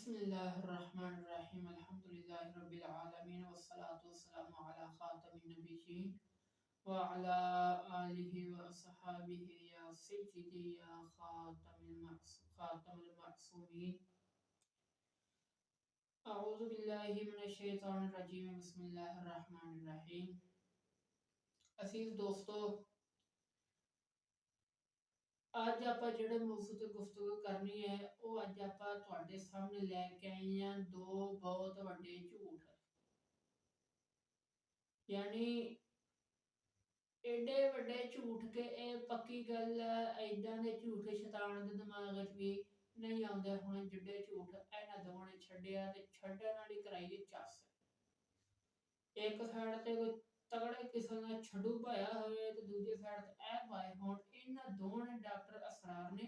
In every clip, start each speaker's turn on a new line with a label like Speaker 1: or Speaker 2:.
Speaker 1: بسم اللہ الرحمن الرحیم الحمدللہ رب العالمین والصلاة والسلام علی خاتم النبیین وعلی آلہ وصحابہ یا سیدی یا خاتم المعصومین اعوذ باللہ من الشیطان الرجیم بسم اللہ الرحمن الرحیم عزیز دوستو اج آپا جڑے موضوع تے گفتگو کرنی ہے وہ اج آپا تواڈے سامنے لے کے آئی ہیں دو بہت وڈے جھوٹ یعنی ایڈے وڈے جھوٹ کے اے پکی گل ہے ایڈاں دے جھوٹ شیطان دے دماغ وچ بھی نہیں آندے ہن جڑے جھوٹ انہاں دوواں نے چھڈیا تے چھڈن والی کرائی چس ایک سائیڈ تے کوئی تگڑے قسم دا چھڈو پایا ہوئے تے دوجے سائیڈ تے اے پائے ہون انہاں دوواں نے ڈاکٹر اسرار نے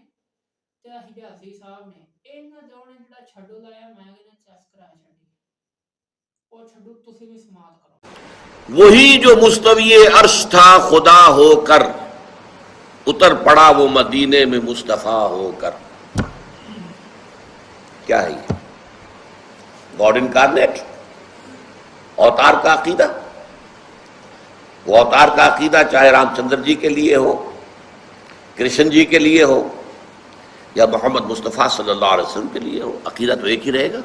Speaker 1: تے حجازی صاحب نے انہاں دوواں نے جڑا چھڈو لایا میں کہنا چس کرا چھڈی او چھڈو تسی بھی سماعت کرو
Speaker 2: وہی جو مستوی عرش تھا خدا ہو کر اتر پڑا وہ مدینے میں مصطفیٰ ہو کر. کیا ہے یہ؟ گاڈ انکارنیٹ اوتار کا عقیدہ. وہ اوتار کا عقیدہ چاہے رام چندر جی کے لیے ہو، کرشن جی کے لیے ہو یا محمد مصطفیٰ صلی اللہ علیہ وسلم کے لیے ہو، عقیدہ تو ایک ہی رہے گا.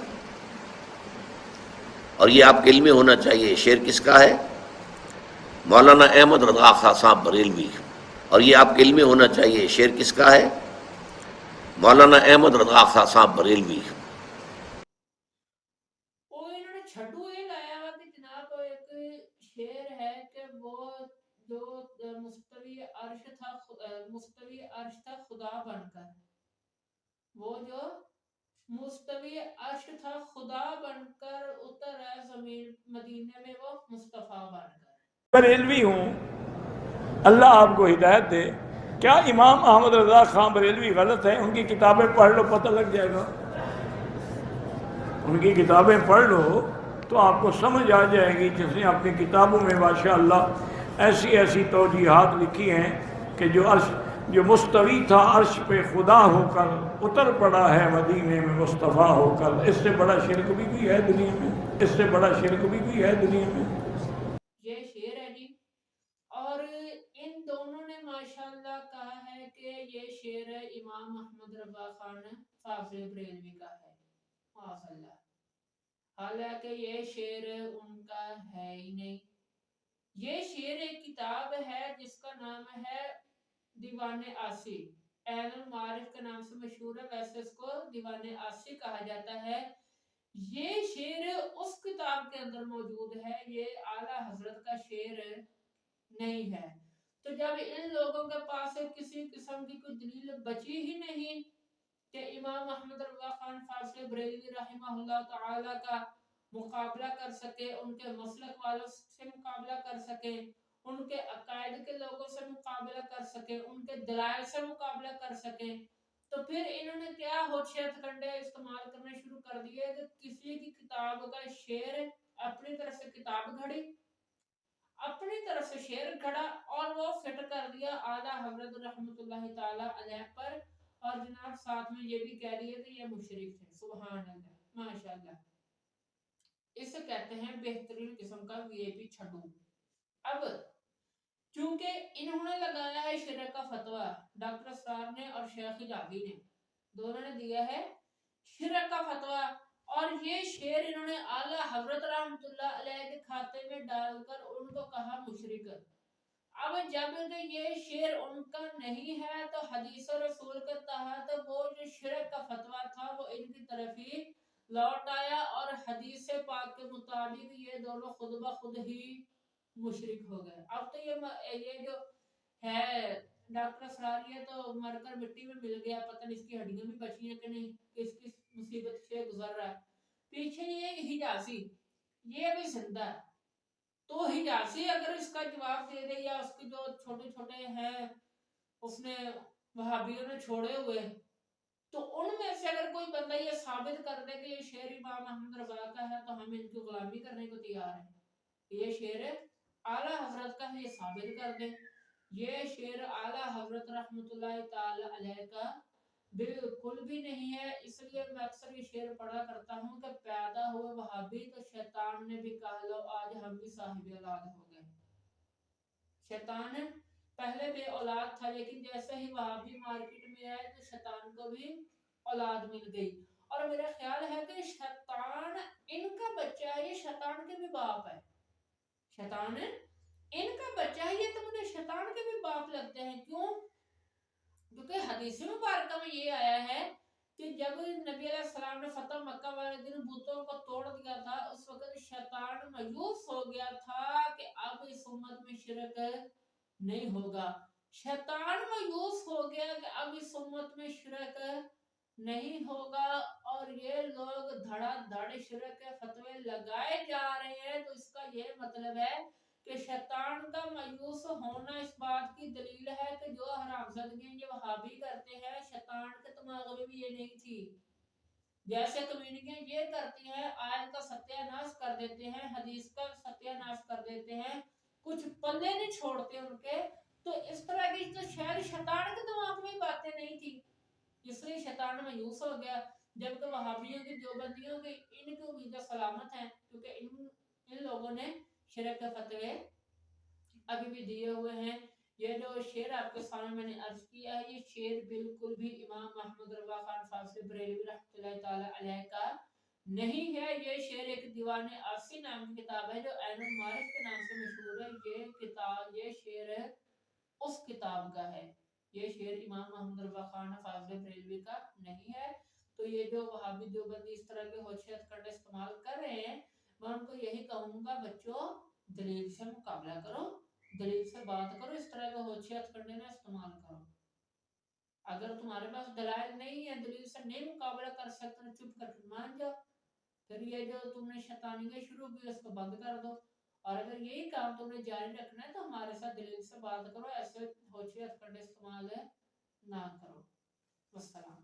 Speaker 2: اور یہ آپ کے علم میں ہونا چاہیے. شعر کس کا ہے؟ مولانا احمد رضا خان صاحب بریلوی. اور یہ آپ کے علم میں ہونا چاہیے. شعر کس کا ہے؟ مولانا احمد رضا خان صاحب بریلوی.
Speaker 1: چھٹو یہ لایا ہوا کہ جناب ایک شعر ہے کہ وہ جو مستوی عرش تھا خدا بن کر، وہ جو مستوی عرش تھا خدا بن کر اتر ہے زمین مدینے میں وہ مصطفیٰ بن کر.
Speaker 3: بریلوی ہوں، اللہ آپ کو ہدایت دے. کیا امام احمد رضا خان بریلوی غلط ہے؟ ان کی کتابیں پڑھ لو پتہ لگ جائے گا. ان کی کتابیں پڑھ لو تو آپ کو سمجھ آ جائے گی. جس نے اپنی کتابوں میں ماشاءاللہ ایسی ایسی توجیحات لکھی ہیں کہ جو مستوی تھا عرش پہ خدا ہو کر اتر پڑا ہے مدینے میں مصطفیٰ ہو کر. اس سے بڑا شرک بھی ہے دنیا میں، اس سے بڑا شرک بھی ہے دنیا میں.
Speaker 1: یہ شعر ہے جی. اور ان دونوں نے ماشاءاللہ کہا ہے کہ یہ شعر امام احمد رضا خان فاضل بریلوی کا ہے ماشاءاللہ، حالانکہ یہ شعر ان کا ہے ہی نہیں. یہ شعر ایک کتاب ہے جس کا نام ہے دیوان آسی. عین المعارف کے نام سے مشہور ہے، ویسے اس کو دیوان آسی کہا جاتا ہے. یہ شعر اس کتاب کے اندر موجود ہے، یہ اعلیٰ حضرت کا شعر نہیں ہے. تو جب ان لوگوں کے پاس کسی قسم کی کوئی دلیل بچی ہی نہیں کہ امام احمد رضا خان فاضل بریلوی رحمہ اللہ تعالی کا مقابلہ کر سکے، ان کے مسلک والوں سے مقابلہ کر سکے، ان کے عقائد کے لوگوں سے مقابلہ کر سکے، ان کے دلائل سے مقابلہ کر سکے، تو پھر انہوں نے کیا ہوشیت کنڈے استعمال کرنے شروع کر دیے کہ کسی کی کتاب کا شعر اپنی طرف سے کتاب گھڑی، اپنی طرف سے شعر کھڑا اور وہ فٹ کر دیا اعلیٰ حضرت رحمت اللہ تعالی علیہ پر. اور جناب ساتھ میں یہ بھی کہہ دیے کہ یہ مشرک تھے. سبحان اللہ ماشاءاللہ. اسے کہتے ہیں بہترین قسم کا وی آئی پی چھڈو. اب چونکہ انہوں نے لگایا ہے شرک کا فتویٰ، ڈاکٹر اسرار نے اور شیخ حجازی نے دونوں نے دیا ہے شرک کا فتویٰ، اور یہ شعر انہوں نے اعلیٰ حضرت رحمت اللہ علیہ کے کھاتے میں ڈال کر ان کو کہا مشرک. اب جب یہ شعر ان کا نہیں ہے تو حدیث رسول کے تحت وہ جو شرک کا فتویٰ تھا وہ ان کی طرف ہی لوٹ آیا، اور حدیث پاک کے مطابق یہ دونوں خود بخود ہی مشرک ہو گئے. اب تو یہ جو ہے ڈاکٹر اسرار یہ تو مر کر مٹی میں مل گیا، پتہ نہیں اس کی ہڈیاں بھی بچی ہیں کہ نہیں، کس کس مصیبت سے گزر رہا ہے. پیچھے یہ حجازی یہ بھی زندہ ہے، تو حجازی اگر اس کا جواب دے دے یا اس کے جو چھوٹے چھوٹے ہیں اس نے وہابیوں نے چھوڑے ہوئے، تو ان میں سے اگر کوئی بندہ یہ ثابت کر دے کہ یہ شعر امام احمد رضا کا ہے تو ہم ان کی غلامی کرنے کو تیار ہیں. یہ شعر اعلیٰ حضرت کا ہے، یہ ثابت کر دیں. یہ شعر اعلیٰ حضرت رحمت اللہ تعالی علیہ کا بالکل بھی نہیں ہے. اس لیے میں اکثر یہ شعر پڑھا کرتا ہوں کہ پیدا ہوئے وہابی تو شیطان نے بھی کہا لو آج ہم بھی صاحب اولاد ہو گئے. شیطان پہلے بے اولاد تھا لیکن جیسے ہی وہابی مارکیٹ میں آئے تو شیطان کو بھی اولاد مل گئی. اور میرا خیال ہے کہ شیطان ان کا بچہ ہے, یہ شیطان کے بھی باپ ہے. شیطان ان کا بچہ ہے, یہ تو مجھے شیطان کے بھی باپ لگتے ہیں. کیوں؟ کیونکہ حدیث مبارکہ میں یہ آیا ہے کہ جب نبی علیہ السلام نے فتح مکہ والے دن بتوں کو توڑ دیا تھا, اس وقت شیطان مایوس ہو گیا تھا کہ اب اس امت میں شرک نہیں ہوگا. شیطان مایوس ہو گیا کہ اب اس امت میں شرک نہیں ہوگا, اور یہ لوگ دھڑا دھڑ شرک کے فتوے لگائے جا رہے ہیں. تو اس کا یہ مطلب ہے کہ شیطان کا مایوس ہونا اس بات کی دلیل ہے کہ جو حرام زدگی یہ وہابی کرتے ہیں, شیطان کے دماغ میں بھی یہ نہیں تھی. جیسے کمیونٹیاں یہ کرتی ہیں, آیت کا ستیہ ناش کر دیتے ہیں, حدیث کا ستیہ ناش کر دیتے ہیں, کچھ پلے نہیں چھوڑتے ان کے. تو اس طرح کی تو شاید شیطان کے دماغ میں باتیں نہیں تھی, اس لیے شیطان مایوس ہو گیا. جبکہ وہابیوں کی, دیوبندیوں کی, ان کی امیدیں سلامت ہیں کیونکہ ان لوگوں نے شرک کے فتوے ابھی بھی دیے ہوئے ہیں. یہ جو شعر آپ کے سامنے میں نے عرض کیا ہے, یہ شعر بالکل بھی امام محمد رضا خان فاضل بریلوی رحمۃ اللہ تعالی علیہ کا نہیں ہے. یہ شعر ایک دیوان عاصی نام کی کتاب ہے جو عین المعارف کے نام سے مشہور ہے. یہ کتاب, یہ شعر اس کتاب کا ہے. یہ شعر امام محمد رضا خان فاضل بریلوی کا نہیں ہے. تو یہ جو وہابی دیوبندی اس طرح کے ہوشیت کنڈے استعمال کر رہے ہیں, میں ان کو یہی کہوں گا بچوں دلیل سے مقابلہ کرو, دلیل سے بات کرو, اس طرح کے ہوشیت کنڈے نہ استعمال کرو. اگر تمہارے پاس دلائل نہیں ہے, دلیل سے نہیں مقابلہ کر سکتے, چپ کر کے مان جاؤ. پھر یہ جو تم نے شیطانیاں شروع کی اس کو بند کر دو. اور اگر یہی کام تم نے جاری رکھنا ہے تو ہمارے ساتھ دلیل سے بات کرو, ایسے ہوشیت کنڈے استعمال نہ کرو. والسلام.